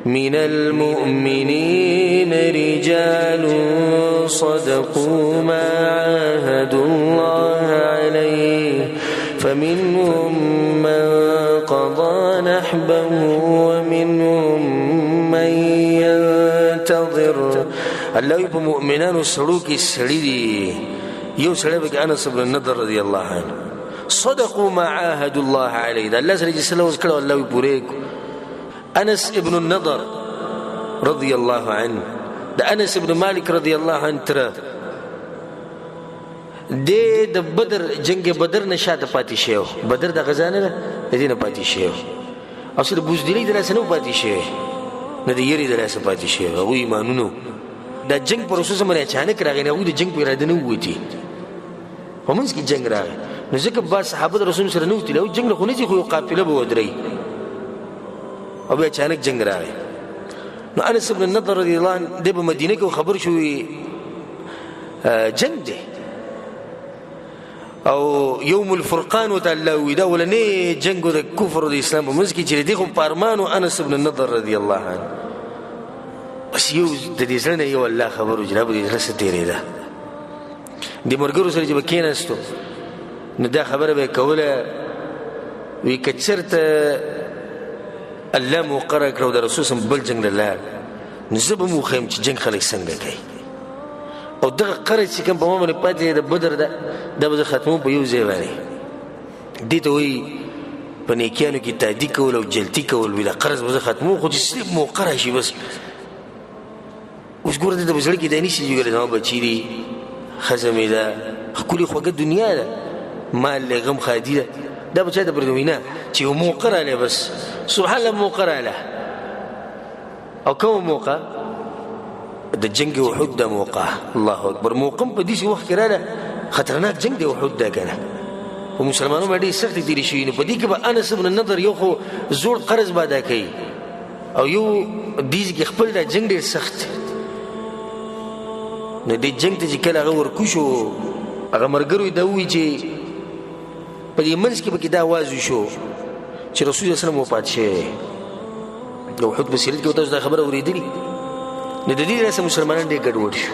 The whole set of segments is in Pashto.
من المؤمنين رجال صدقوا ما عاهدوا الله عليه فمنهم من قضى نحبه ومنهم من ينتظر. الله په مؤمنانو سړو کې سړي دي. یو سړی به انس بن النضر رضی الله عنه صدقوا ما عاهدوا الله عليه، دا الله سره چې سلام وکړو الله یې پوره کړ. انس ابن النضر رضی الله عنه د انس ابن مالک رضی الله عنه تر د بدر جنگ بدر نشاته پاتې شو. بدر د غزانه نه دینه پاتې شو. اصل بوزدلی درسه نو پاتې شو، نه د یری درسه پاتې شو. هغه ایمانونو دا جنگ پر اساس باندې اچانک راغی، نه د جنگ په اراده نه وتی. همونس کې جنگ راغی نو ځکه با صحابه رسول سره نو تلو جنگ نه خونی خو قافله به ودرې او بیا اچانک جنگ راغی. نو انس بن النضر رضی الله عنه د مدینه کې خبر شوی جنگ دی او یوم الفرقان وتعالى ودا ولنه جنگ د کفر او د اسلام په منځ کې چې دغه پارمانو انس بن النضر رضی الله عنه بس یو د دې ځنه یو الله خبرو جناب دې رسته تیرې ده د مرګرو سره چې بکیناستو نو دا خبره به کوله وی کچرته الله مقرر کړو د رسول صلی بل جنگ لاله نسب مو خیم چې جنگ خلک څنګه کوي او دغه قرض چې کوم په ما باندې پاتې د بدر ده د به ختمو په یو ځای باندې دې ته وایي په نیکیانو کې تادی کول او جلتی کول وي د قرض به ختمو خو چې سلیب موقره شي بس. اوس ګوره د بزړه کې د نیشي جوړه نو بچی دي خزمې ده ښکلې خوږه دنیا ده مال له غم خادي ده دا بچا د بردوینا چې یو موقره له بس سبحان الله موقره له او کوم موقع د جنگ احد ده موقع الله اکبر موقع په دې وخت کې راځي خطرناک جنگ دی احد ده کنه او مسلمانانو باندې سخت دي شي نو په دې کې به انس بن النضر یو خو زوړ قرض بادا کوي او یو دې کې خپل د جنگ ډیر سخت نو دې جنگ ته چې کله هغه ورکوشو هغه مرګرو دا وی چې په دې منځ کې به دا आवाज شو چې رسول الله صلی الله علیه وسلم وفات شي. نو احد بصیرت کې تاسو دا خبره اوریدلی نو د دې راسه مسلمانان ډېر ګډوډ شو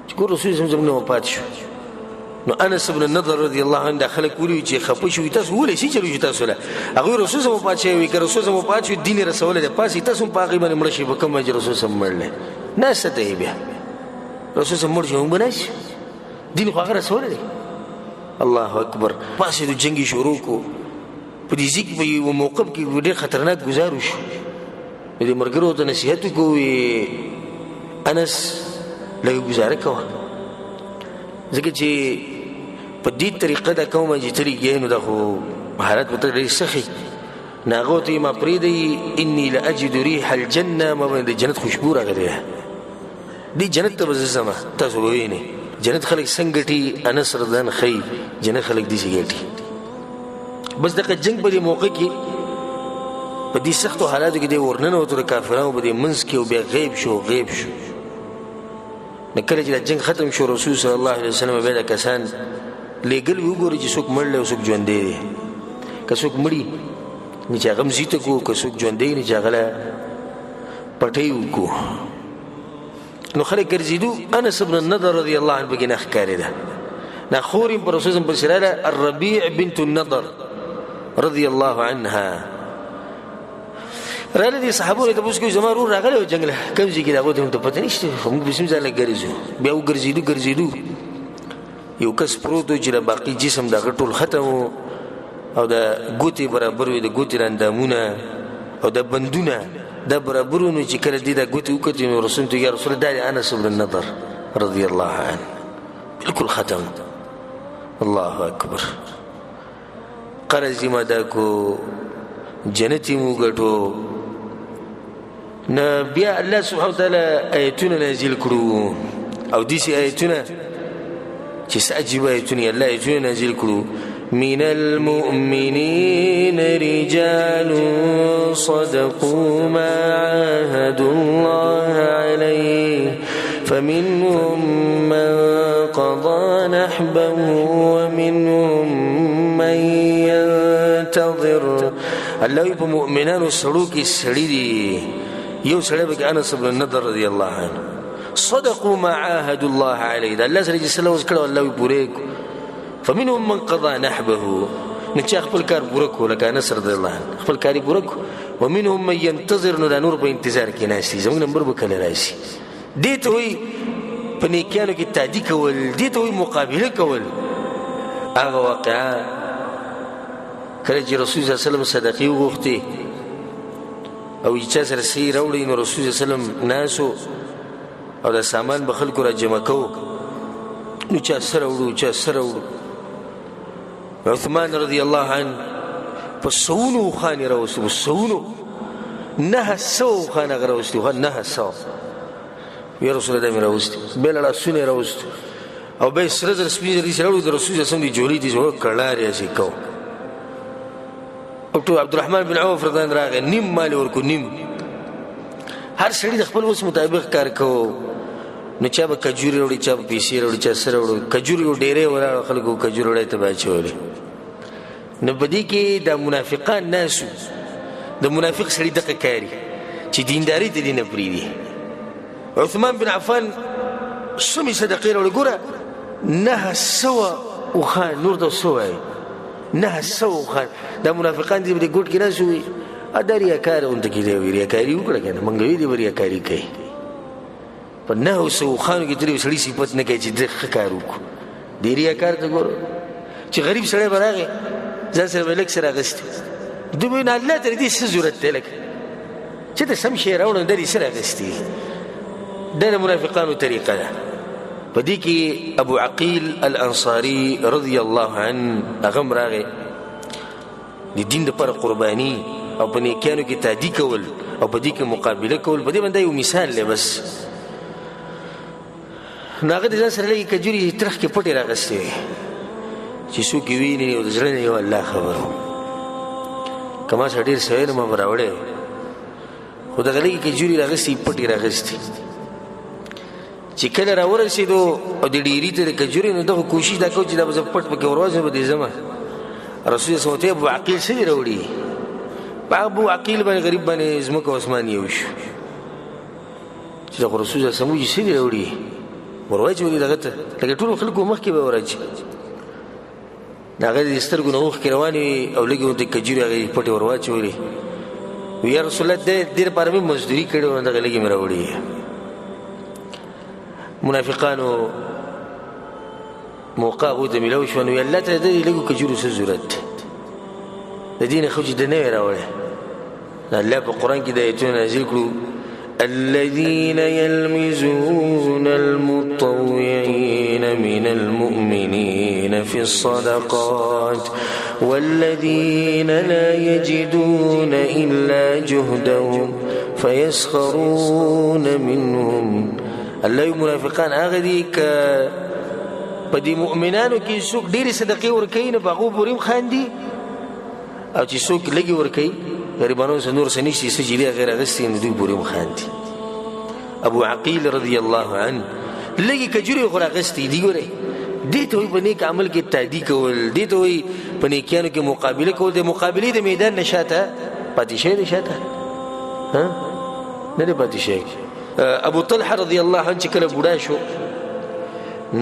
چې ګور رسول الله صلی الله علیه وسلم وفات شو. نو انس بن النضر رضی الله عنه داخله کولی چې خپه شو تاسو ولې شي چلو تاسو له هغه رسول الله وفات شي وي که رسول الله وفات شو دین رسول الله پاسې تاسو په هغه باندې مړ شي په کوم چې رسول الله مړل نه ستې بیا رسول الله مړ شو بنش دین خو هغه رسول الله. الله اکبر پاسې د جنگي شروع کو په دې ځکه په یو موقف کې ډېر خطرناک گزارو شو. دې مرګرو ته نصیحت کوي انس له گزاره کوه ځکه چې په دې طریقه دا کومه چې طریقې نو دا خو حالت به ډېر سخی ناغو ته ما پریدي اني لاجد ريح الجنه ما باندې جنت خوشبو راغلی دي جنت ته وزما تاسو وینئ جنت خلق څنګه انس رضان خي جنت خلق دي سيږي بس دغه جنگ په دې موقع کې په دې سختو حالاتو کې د ورننه او تر کافرانو په دې منځ کې او بیا غیب شو نو کله چې جنگ ختم شو رسول صلی الله علیه وسلم به د کسان لګل وګوري چې څوک مړ له څوک ژوند دی که څوک مړی نه چې هغه مزیته کو که څوک ژوند دی نه چې هغه پټي کو نو خلک ګرځیدو. انس بن النضر رضی الله عنه بګنه ښکارې ده نا خوري پر رسول الله صلی الله علیه الربيع بنت النضر رضی الله عنها راله دي صحابه ته پوښتنه زما ورور راغله جنگله کوم ځای کې راغو ته پته نشته موږ بسم الله ګرځو بیا وګرځیدو یو کس پروت چې باقي جسم دا ټول ختم او دا ګوتی برابر وي د ګوتی اندامونه او د بندونه دا برابرونه چې کله دي دا ګوتی وکړي نو رسول ته یا رسول الله انس بن النضر رضی الله عنه بالکل ختم. الله اکبر قرض ما دا کو جنتی مو ګټو نبي الله سبحانه وتعالى آياتنا نازل كرو او ديسي آياتنا جس أجيب آياتنا الله آياتنا نازل كرو من المؤمنين رجال صدقوا ما عاهدوا الله عليه فمنهم من قضى نحبه ومنهم من ينتظر الله وی په مؤمنانو سړو کې سړي دي یو سړی به انس بن النضر رضی الله عنه صدقوا ما عاهدوا الله عليه دا الله سره چې سلام وکړو الله وی پوره فمنهم من قضى نحبه نچا خپل کار پوره کو لکه انس رضی الله عنه خپل کاری پوره کو ومنهم من ينتظر نو دا نور په انتظار کې ناشتي زموږ نمبر به کله راشي دې ته وی په نیکانو کې تعدی کول دې ته وی مقابله کول هغه واقعا کله چې رسول الله صلی الله علیه وسلم صدقې وغوښتې او چې سره سي راوړي نو رسول الله صلی الله علیه وسلم ناسو او دا سامان به خلکو را جمع کوو نو چا سره وړو عثمان رضی الله عنه په سونو خانې راوستي په سونو 900 خانه راوستي 900 یا رسول الله مې راوستي بل لا سونه راوستي او به سره در سپیږي دي راوړو د رسول الله صلی الله علیه وسلم دی جوړې دي زو کړلاري شي کو او تو عبدالرحمن بن عوف رضی الله عنه نیم مال ورکو نیم هر سړي د خپل وس مطابق کار کوو نو چا به کجوري وړي چا به پیسې وړي چا سره وړي کجوري ډېرې وړه خلکو کجوري وړي ته بچولې نو بدی کې د منافقان ناسو د منافق سړي دغه کاری چې دینداري د دینه پریدي عثمان بن عفان سمي صدقې وړي ګوره 900 وخان نور د سوای 900 وخان د منافقان دې ګډ کې ناسوي اداري کار اونته کې دی ریاکاری وکړه کنه منګوي دی ریاکاری کوي په 900 خانو کې ترې سړي صفت نه کوي چې دغه کار وکړو دی ریاکار ته ګوره چې غریب سړی براغه ځان سره ولک سره غست دوی نه الله تر دې څه ضرورت دی لکه چې ته سم شي راوړل د دې سره غستې د منافقانو طریقه ده په دې کې ابو عقيل الانصاري رضی الله عنه هغه راغی د دین لپاره قرباني او په نیکانو کې تعدی کول او په دې کې مقابله کول په دې باندې یو مثال لې بس ناغه د ځان سره لګي کجوري ترخ کې پټي راغستې چې څوک ویني او د ځړنې یو الله خبرو کما سړي سویل ما براوړې خو د غلي کجوري راغستې پټي راغستې چې کله راورسېدو او د ډيري ته کجوري نو دغه کوشش دا کوي چې دا به پټ پکې ورواځي به دې زما رسول الله صلی ابو عقيل سره وروړي ابو عقيل باندې غریب باندې زمکه عثمان یو شو چې رسول الله سموي سره وروړي ورواځي دغه ته لکه ټول خلکو مخ کې به ورځي داغه سترګو نوخ کې رواني او لګي د کجوري هغه پټي ورواچولې وی رسول الله دې پر مې مزدوري کړو دغه لګي مې راوړي منافقانو موقع غوته ملو شو نو الله ته دې لګو کجوري څه ضرورت د دین خو دې نه راوړي الله په قران کې د ایتونه نازل کړو الذين يلمزون المطوعين من المؤمنين في الصدقات والذين لا يجدون إلا جهدهم فيسخرون منهم الله منافقان اغدي ک پدې مؤمنانو کې څوک ډېری صدقې ورکوي نه باغو پوریم خاندي او چې څوک لګي ورکوي غریبانو سنور سنشتي سجلي غیر غسي نه دوی پوریم خاندي ابو عقيل رضی الله عنه لګي کجوري غره غستي دی ګوره دې ته په نیک عمل کې تعدی کول دې ته په نیکانو کې مقابله کول د مقابله د میدان نشاته پاتې شه نشاته ها نه پاتې شه ابو طلحه رضی الله عنه چې کله بوډا شو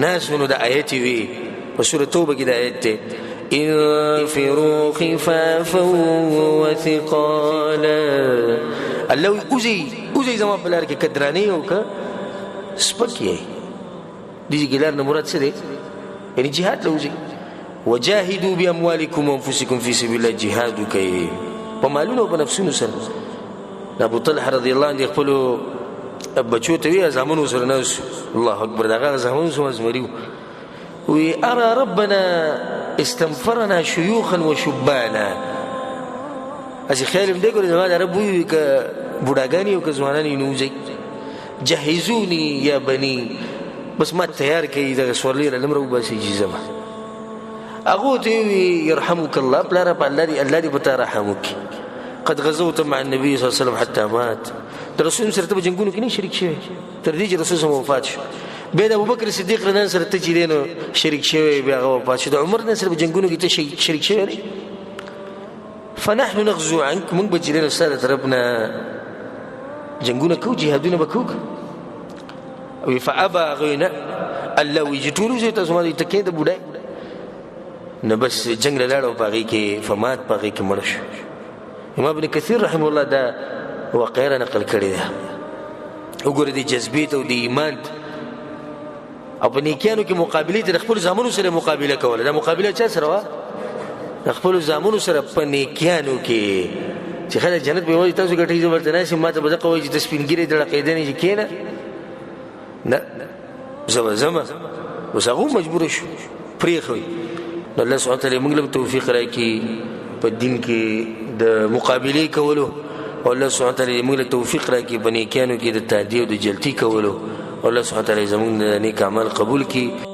ناس نو د آیت وی په سوره توبه کې د آیت انفروا خفافا وثقالا الله اوزي زما بلار کې کدرانی او ک سپکیه دي ګلار نه مراد څه دی یعنی jihad لوزي وجاهدوا باموالكم وانفسكم في سبيل الله جهاد کوي په مالونو او نفسونو سره ابو طلحه رضی الله عنه خپل بچو ته وی زمونو سره ناس الله اکبر دغه زمونو سره زمریو وی ارى ربنا استنفرنا شيوخا وشبانا اسی خیال دې ګورې زما د رب وی ک بوډاګانی او ک ځوانانی نوځي جهزوني يا بني بس ما تیار کړي د سورلي لمرو باسي جزما اغو ته يرحمك الله بلا رب الله دې بتا رحمك قد غزوت مع النبي صلى الله عليه وسلم حتى مات رسول سره ته جنگونو کې نه شریک شوی تر دې چې رسول سره وفات شو به د ابوبکر صدیق رضی الله عنه سره ته چې دینو شریک شوی بیا وفات شو د عمر نه سره جنگونو کې ته شریک شوی فنحن نغزو عنك موږ به چې دی نو ستا د طرف نه جنګونه کوو جهادونه به کوو وي فابى هغوی نه الله وایي چې ټول وځئ تاسو ما دوی ټکې د بوډای نو بس جنګ له لاړه او په هغې کې فمات په هغې کې مړه شو امام ابن کثیر رحمه الله دا واقعه را نقل کړې ده وګوره د جذبې ته او د ایمان او په نیکیانو کې مقابلې ته د خپلو زامنو سره مقابله کوله دا مقابله چا سره وه د خپلو زامنو سره په نیکیانو کې چې خلک جنت به وایي تاسو ګټئ زه ورته ناست یم ما ته به دقه وایي چې ته سپین ږیری دړقېدنې چې کښېنه نه زه به ځمه اوس هغه هم مجبوره شو پرېښوي نو الله سبحانه تعالی موږ له توفیق راکړي په دین کې د مقابلې کولو او الله سبحانه تعالی موږ له توفیق راکړي په نیکیانو کې د تعدي او د جلتي کولو او الله سبحانه تعالی زموږ د نیک عمل قبول کړي